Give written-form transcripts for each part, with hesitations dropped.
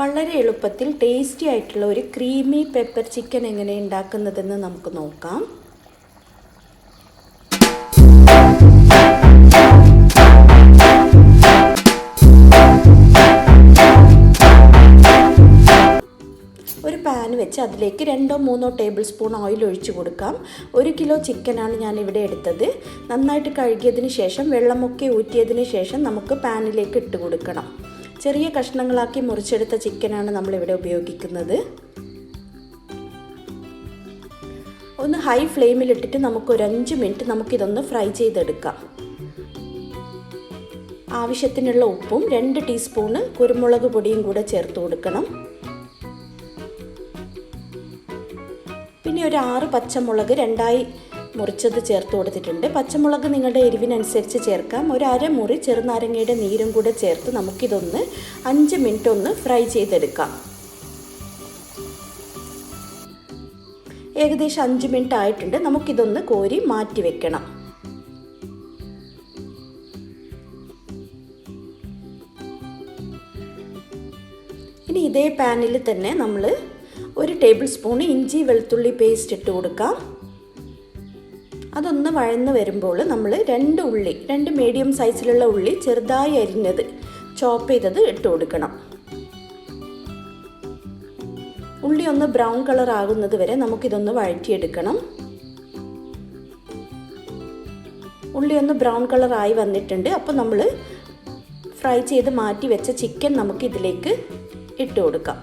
വളരെ എളുപ്പത്തിൽ ടേസ്റ്റി ആയിട്ടുള്ള ഒരു ക്രീമി പെപ്പർ ചിക്കൻ എങ്ങനെ ഉണ്ടാക്കുന്നതെന്ന് നമുക്ക് നോക്കാം. ഒരു പാൻ വെച്ച് അതിലേക്ക് 2-3 ടേബിൾ സ്പൂൺ ഓയിൽ ഒഴിച്ചു കൊടുക്കാം. 1 കിലോ ചിക്കനാണ് ഞാൻ ഇവിടെ എടുത്തത്. നന്നായിട്ട് കഴുകിയതിന് ശേഷം വെള്ളമൊക്കെ ഊറ്റിയതിന് ശേഷം നമുക്ക് പാനിലേക്ക് ഇട്ട് കൊടുക്കണം. ചെറിയ കഷ്ണങ്ങളാക്കി മുറിച്ചെടുത്ത ചിക്കനാണ് നമ്മളിവിടെ ഉപയോഗിക്കുന്നത്. ഒന്ന് ഹൈ ഫ്ലെയിമിലിട്ടിട്ട് നമുക്കൊരു 5 മിനിറ്റ് നമുക്കിതൊന്ന് ഫ്രൈ ചെയ്തെടുക്കാം. ആവശ്യത്തിനുള്ള ഉപ്പും 2 ടീസ്പൂണ് കുരുമുളക് പൊടിയും കൂടെ ചേർത്ത് കൊടുക്കണം. പിന്നെ ഒരു 6 പച്ചമുളക് 2ആയി മുറിച്ചത് ചേർത്ത് കൊടുത്തിട്ടുണ്ട്. പച്ചമുളക് നിങ്ങളുടെ എരിവിനനുസരിച്ച് ചേർക്കാം. ഒരു അരമുറി ചെറുനാരങ്ങയുടെ നീരും കൂടെ ചേർത്ത് നമുക്കിതൊന്ന് 5 മിനിറ്റ് ഒന്ന് ഫ്രൈ ചെയ്തെടുക്കാം. ഏകദേശം 5 മിനിറ്റ് ആയിട്ടുണ്ട്. നമുക്കിതൊന്ന് കോരി മാറ്റി വെക്കണം. ഇനി ഇതേ പാനിൽ തന്നെ നമ്മൾ 1 ടേബിൾ സ്പൂൺ ഇഞ്ചി വെളുത്തുള്ളി പേസ്റ്റ് ഇട്ട് കൊടുക്കാം. അതൊന്ന് വഴന്ന് വരുമ്പോൾ നമ്മൾ 2 മീഡിയം സൈസിലുള്ള ഉള്ളി ചെറുതായി അരിഞ്ഞത് ചോപ്പ് ചെയ്തത് ഇട്ട് കൊടുക്കണം. ഉള്ളി ഒന്ന് ബ്രൗൺ കളർ ആകുന്നത് വരെ നമുക്കിതൊന്ന് വഴറ്റിയെടുക്കണം. ഉള്ളി ഒന്ന് ബ്രൗൺ കളർ ആയി വന്നിട്ടുണ്ട്. അപ്പോൾ നമ്മൾ ഫ്രൈ ചെയ്ത് മാറ്റി വെച്ച ചിക്കൻ നമുക്ക് ഇതിലേക്ക് ഇട്ട് കൊടുക്കാം.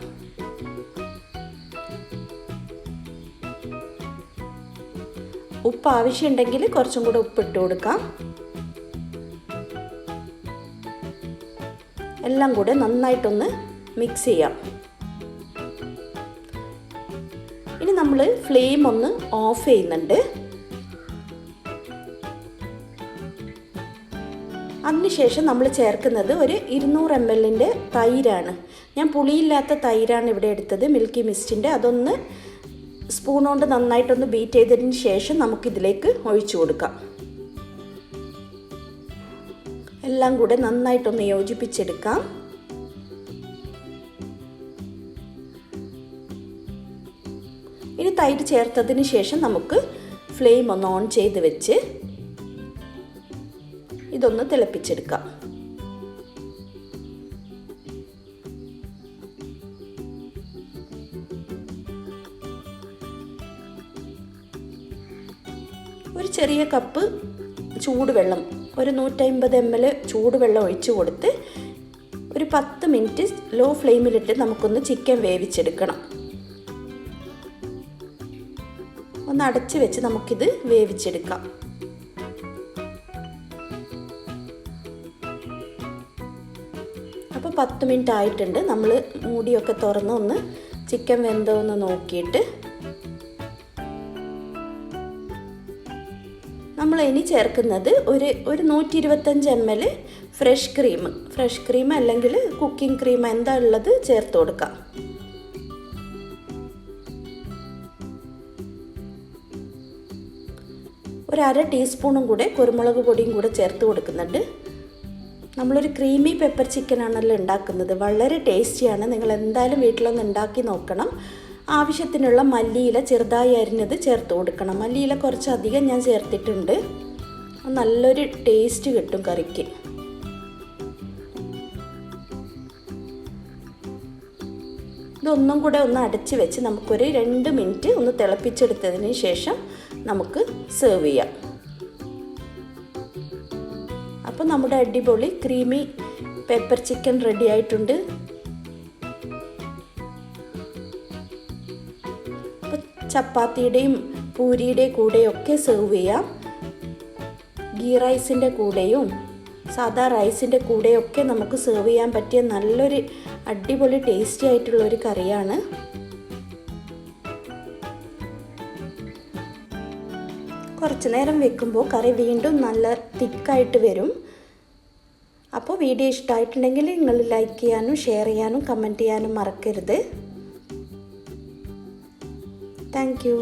ഉപ്പ് ആവശ്യമുണ്ടെങ്കിൽ കുറച്ചും കൂടെ ഉപ്പിട്ട് കൊടുക്കാം. എല്ലാം കൂടെ നന്നായിട്ടൊന്ന് മിക്സ് ചെയ്യാം. ഇനി നമ്മൾ ഫ്ലെയിം ഒന്ന് ഓഫ് ചെയ്യുന്നുണ്ട്. അതിനുശേഷം നമ്മൾ ചേർക്കുന്നത് ഒരു 200 ml തൈരാണ്. ഞാൻ പുളിയില്ലാത്ത തൈരാണ് ഇവിടെ എടുത്തത്, മിൽക്കി മിസ്റ്റിൻ്റെ. അതൊന്ന് സ്പൂൺ കൊണ്ട് നന്നായിട്ടൊന്ന് ബീറ്റ് ചെയ്തതിന് ശേഷം നമുക്കിതിലേക്ക് ഒഴിച്ചു കൊടുക്കാം. എല്ലാം കൂടെ നന്നായിട്ടൊന്ന് യോജിപ്പിച്ചെടുക്കാം. ഇനി തൈര് ചേർത്തതിന് ശേഷം നമുക്ക് ഫ്ലെയിം ഒന്ന് ഓൺ ചെയ്ത് വെച്ച് ഇതൊന്ന് തിളപ്പിച്ചെടുക്കാം. ഒരു ചെറിയ കപ്പ് ചൂടുവെള്ളം, ഒരു 150 ml ചൂടുവെള്ളം ഒഴിച്ചു കൊടുത്ത് ഒരു 10 മിനിറ്റ് ലോ ഫ്ലെയിമിലിട്ട് നമുക്കൊന്ന് ചിക്കൻ വേവിച്ചെടുക്കണം. ഒന്ന് അടച്ച് വെച്ച് നമുക്കിത് വേവിച്ചെടുക്കാം. അപ്പോൾ 10 മിനിറ്റ് ആയിട്ടുണ്ട്. നമ്മൾ മൂടിയൊക്കെ തുറന്ന് ഒന്ന് ചിക്കൻ വെന്തോ എന്ന് നോക്കിയിട്ട് നമ്മൾ ഇനി ചേർക്കുന്നത് ഒരു 125 ml ഫ്രഷ് ക്രീം അല്ലെങ്കിൽ കുക്കിംഗ് ക്രീം എന്താ ഉള്ളത് ചേർത്ത് കൊടുക്കാം. ഒരു 1/2 ടീസ്പൂണും കൂടെ കുരുമുളക് പൊടിയും കൂടെ ചേർത്ത് കൊടുക്കുന്നുണ്ട്. നമ്മളൊരു ക്രീമി പെപ്പർ ചിക്കൻ ആണല്ലോ ഉണ്ടാക്കുന്നത്. വളരെ ടേസ്റ്റിയാണ്. നിങ്ങൾ എന്തായാലും വീട്ടിലൊന്ന് ഉണ്ടാക്കി നോക്കണം. ആവശ്യത്തിനുള്ള മല്ലിയില ചെറുതായി അരിഞ്ഞത് ചേർത്ത് കൊടുക്കണം. മല്ലിയില കുറച്ചധികം ഞാൻ ചേർത്തിട്ടുണ്ട്. നല്ലൊരു ടേസ്റ്റ് കിട്ടും കറിക്ക്. ഇതൊന്നും കൂടെ ഒന്ന് അടച്ച് വെച്ച് നമുക്കൊരു 2 മിനിറ്റ് ഒന്ന് തിളപ്പിച്ചെടുത്തതിന് ശേഷം നമുക്ക് സെർവ് ചെയ്യാം. അപ്പോൾ നമ്മുടെ അടിപൊളി ക്രീമി പെപ്പർ ചിക്കൻ റെഡി ആയിട്ടുണ്ട്. ചപ്പാത്തിയുടെയും പൂരിയുടെയും കൂടെയൊക്കെ സെർവ് ചെയ്യാം. ഗീ റൈസിൻ്റെ കൂടെയും സാദാ റൈസിൻ്റെ കൂടെയൊക്കെ നമുക്ക് സെർവ് ചെയ്യാൻ പറ്റിയ നല്ലൊരു അടിപൊളി ടേസ്റ്റി ആയിട്ടുള്ളൊരു കറിയാണ്. കുറച്ച് നേരം വെക്കുമ്പോൾ കറി വീണ്ടും നല്ല തിക്കായിട്ട് വരും. അപ്പോൾ വീഡിയോ ഇഷ്ടമായിട്ടുണ്ടെങ്കിൽ നിങ്ങൾ ലൈക്ക് ചെയ്യാനും ഷെയർ ചെയ്യാനും കമൻറ്റ് ചെയ്യാനും മറക്കരുത്. Thank you.